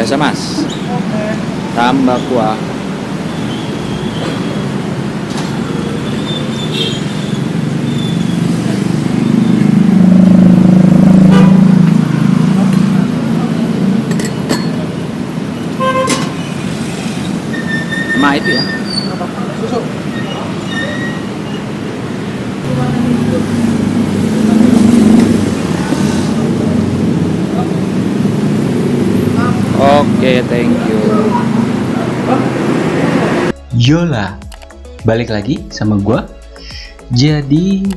Biasa mas. Tambah kuah. Sama itu ya. Susu. Oke, thank you. Yola, balik lagi sama gua. Jadi,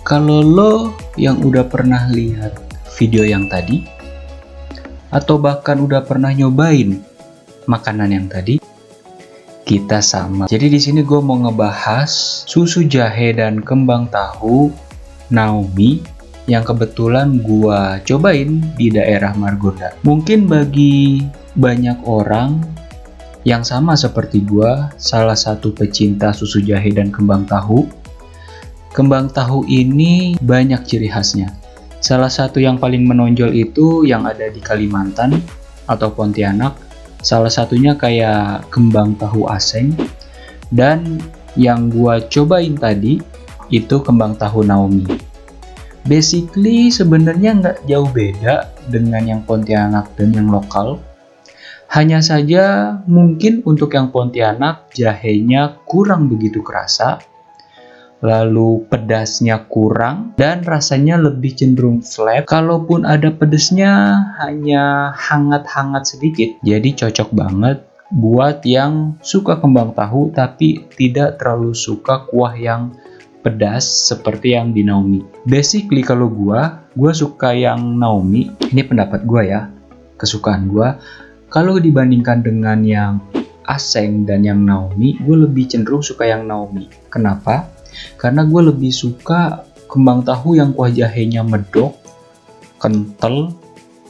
kalau lo yang udah pernah lihat video yang tadi, atau bahkan udah pernah nyobain makanan yang tadi, kita sama. Jadi di sini gue mau ngebahas susu jahe dan kembang tahu Naomi yang kebetulan gue cobain di daerah Margonda. Mungkin bagi banyak orang yang sama seperti gue, salah satu pecinta susu jahe dan kembang tahu. Kembang tahu ini banyak ciri khasnya. Salah satu yang paling menonjol itu yang ada di Kalimantan atau Pontianak. Salah satunya kayak kembang tahu aseng. Dan yang gua cobain tadi itu kembang tahu Naomi. Basically sebenarnya nggak jauh beda dengan yang Pontianak dan yang lokal. Hanya saja mungkin untuk yang Pontianak jahenya kurang begitu kerasa. Lalu pedasnya kurang dan rasanya lebih cenderung flat. Kalaupun ada pedasnya hanya hangat-hangat sedikit. Jadi cocok banget buat yang suka kembang tahu tapi tidak terlalu suka kuah yang pedas seperti yang di Naomi. Basically kalau gua suka yang Naomi. Ini pendapat gua ya, kesukaan gua. Kalau dibandingkan dengan yang aseng dan yang Naomi, gue lebih cenderung suka yang Naomi. Kenapa? Karena gue lebih suka kembang tahu yang kuah jahenya medok, kental,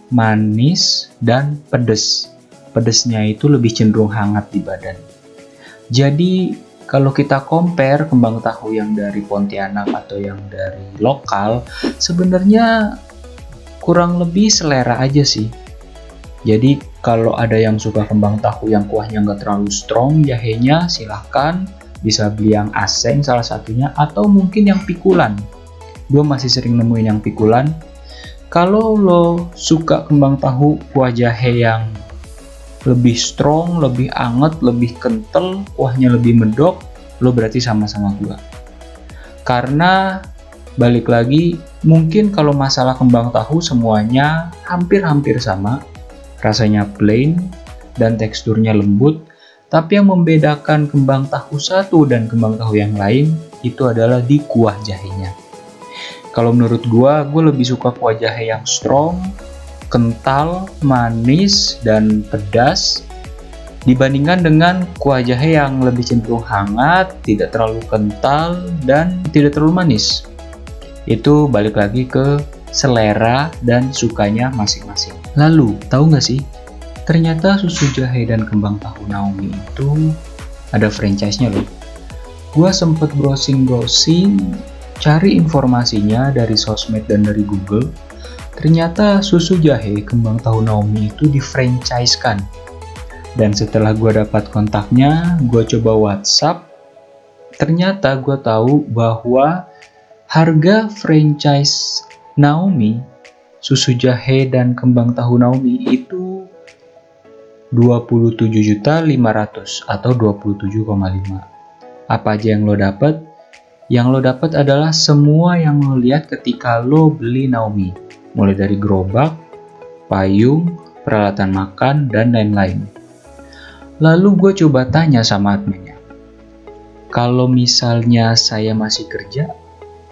manis, dan pedas. Pedasnya itu lebih cenderung hangat di badan. Jadi kalau kita compare kembang tahu yang dari Pontianak atau yang dari lokal, sebenarnya kurang lebih selera aja sih. Jadi kalau ada yang suka kembang tahu yang kuahnya nggak terlalu strong jahenya, silahkan. Bisa beli yang aseng salah satunya atau mungkin yang pikulan. Gue masih sering nemuin yang pikulan. Kalau lo suka kembang tahu kuah jahe yang lebih strong, lebih anget, lebih kental, kuahnya lebih medok, lo berarti sama-sama gue. Karena balik lagi, mungkin kalau masalah kembang tahu semuanya hampir-hampir sama. Rasanya plain dan teksturnya lembut. Tapi yang membedakan kembang tahu satu dan kembang tahu yang lain itu adalah di kuah jahenya. Kalau menurut gue lebih suka kuah jahe yang strong, kental, manis, dan pedas dibandingkan dengan kuah jahe yang lebih cenderung hangat, tidak terlalu kental, dan tidak terlalu manis. Itu balik lagi ke selera dan sukanya masing-masing. Lalu, tahu nggak sih? Ternyata susu jahe dan kembang tahu Naomi itu ada franchise-nya loh. Gua sempet browsing, cari informasinya dari sosmed dan dari Google. Ternyata susu jahe kembang tahu Naomi itu di-franchise-kan. Dan setelah gua dapat kontaknya, gua coba WhatsApp. Ternyata gua tahu bahwa harga franchise Naomi, susu jahe dan kembang tahu Naomi itu 27.500.000 atau 27,5. Apa aja yang lo dapat? Yang lo dapat adalah semua yang lo lihat ketika lo beli Naomi, mulai dari gerobak, payung, peralatan makan, dan lain-lain. Lalu gue coba tanya sama adminnya, kalau misalnya saya masih kerja,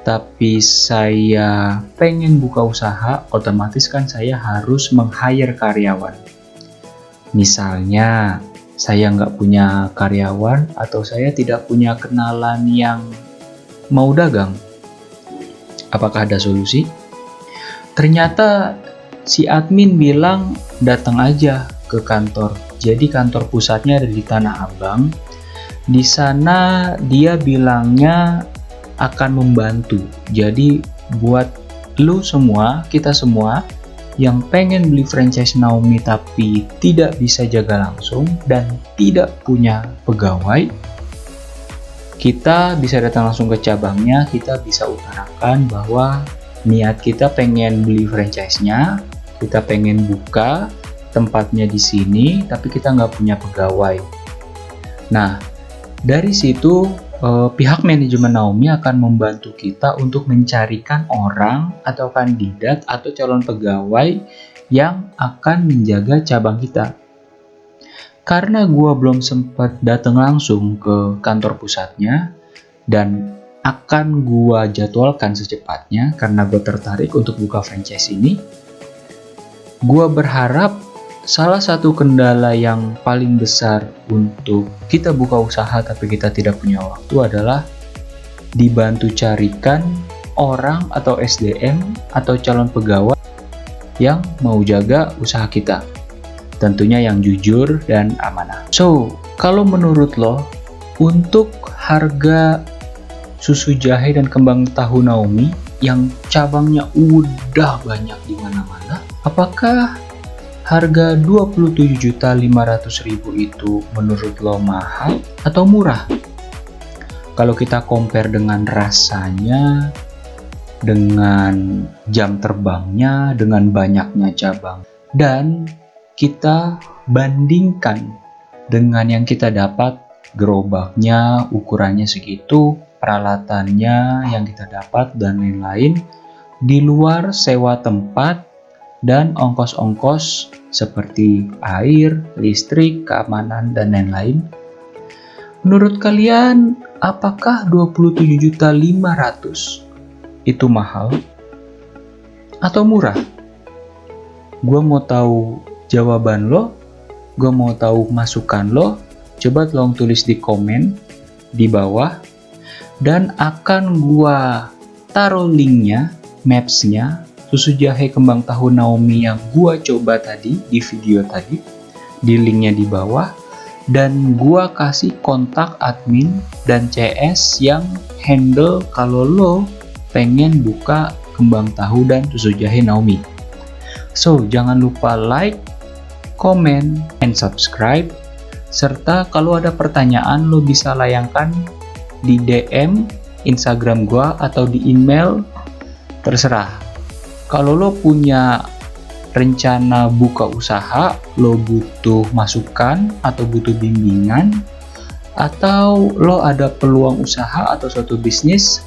tapi saya pengen buka usaha, otomatis kan saya harus meng-hire karyawan. Misalnya, saya nggak punya karyawan atau saya tidak punya kenalan yang mau dagang. Apakah ada solusi? Ternyata si admin bilang datang aja ke kantor. Jadi kantor pusatnya ada di Tanah Abang. Di sana dia bilangnya akan membantu. Jadi buat lu semua, kita semua yang pengen beli franchise Naomi tapi tidak bisa jaga langsung dan tidak punya pegawai, kita bisa datang langsung ke cabangnya. Kita bisa utarakan bahwa niat kita pengen beli franchise-nya, kita pengen buka tempatnya di sini, tapi kita nggak punya pegawai. Nah, dari situ pihak manajemen Naomi akan membantu kita untuk mencarikan orang atau kandidat atau calon pegawai yang akan menjaga cabang kita. Karena gua belum sempat datang langsung ke kantor pusatnya dan akan gua jadwalkan secepatnya karena gue tertarik untuk buka franchise ini, gua berharap salah satu kendala yang paling besar untuk kita buka usaha tapi kita tidak punya waktu adalah dibantu carikan orang atau SDM atau calon pegawai yang mau jaga usaha kita. Tentunya yang jujur dan amanah. So, kalau menurut lo, untuk harga susu jahe dan kembang tahu Naomi yang cabangnya udah banyak di mana-mana, apakah harga 27.500.000 itu menurut lo mahal atau murah? Kalau kita compare dengan rasanya, dengan jam terbangnya, dengan banyaknya cabang, dan kita bandingkan dengan yang kita dapat, gerobaknya ukurannya segitu, peralatannya yang kita dapat, dan lain-lain, di luar sewa tempat dan ongkos-ongkos seperti air, listrik, keamanan, dan lain-lain. Menurut kalian, apakah 27.500.000 itu mahal atau murah? Gue mau tahu jawaban lo, gue mau tahu masukan lo. Coba tolong tulis di komen di bawah, dan akan gue taruh linknya, mapsnya, susu jahe kembang tahu Naomi yang gua coba tadi di video tadi, di linknya di bawah, dan gua kasih kontak admin dan CS yang handle kalau lo pengen buka kembang tahu dan susu jahe Naomi. So, jangan lupa like, comment, and subscribe, serta kalau ada pertanyaan lo bisa layangkan di DM Instagram gua atau di email, terserah. Kalau lo punya rencana buka usaha, lo butuh masukan atau butuh bimbingan, atau lo ada peluang usaha atau suatu bisnis,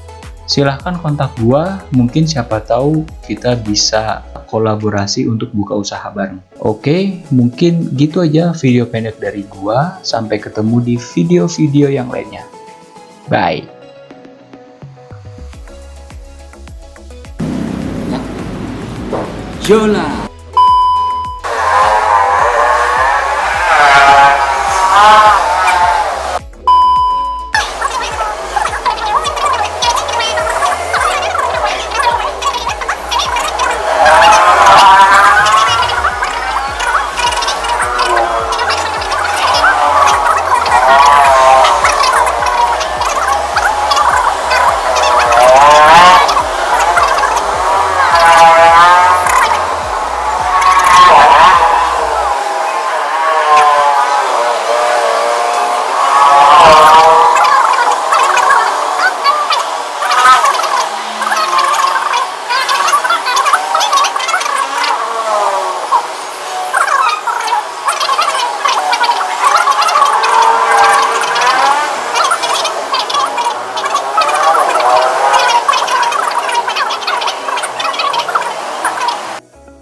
silahkan kontak gua. Mungkin siapa tahu kita bisa kolaborasi untuk buka usaha bareng. Oke, mungkin gitu aja video pendek dari gua. Sampai ketemu di video-video yang lainnya. Bye. Jola.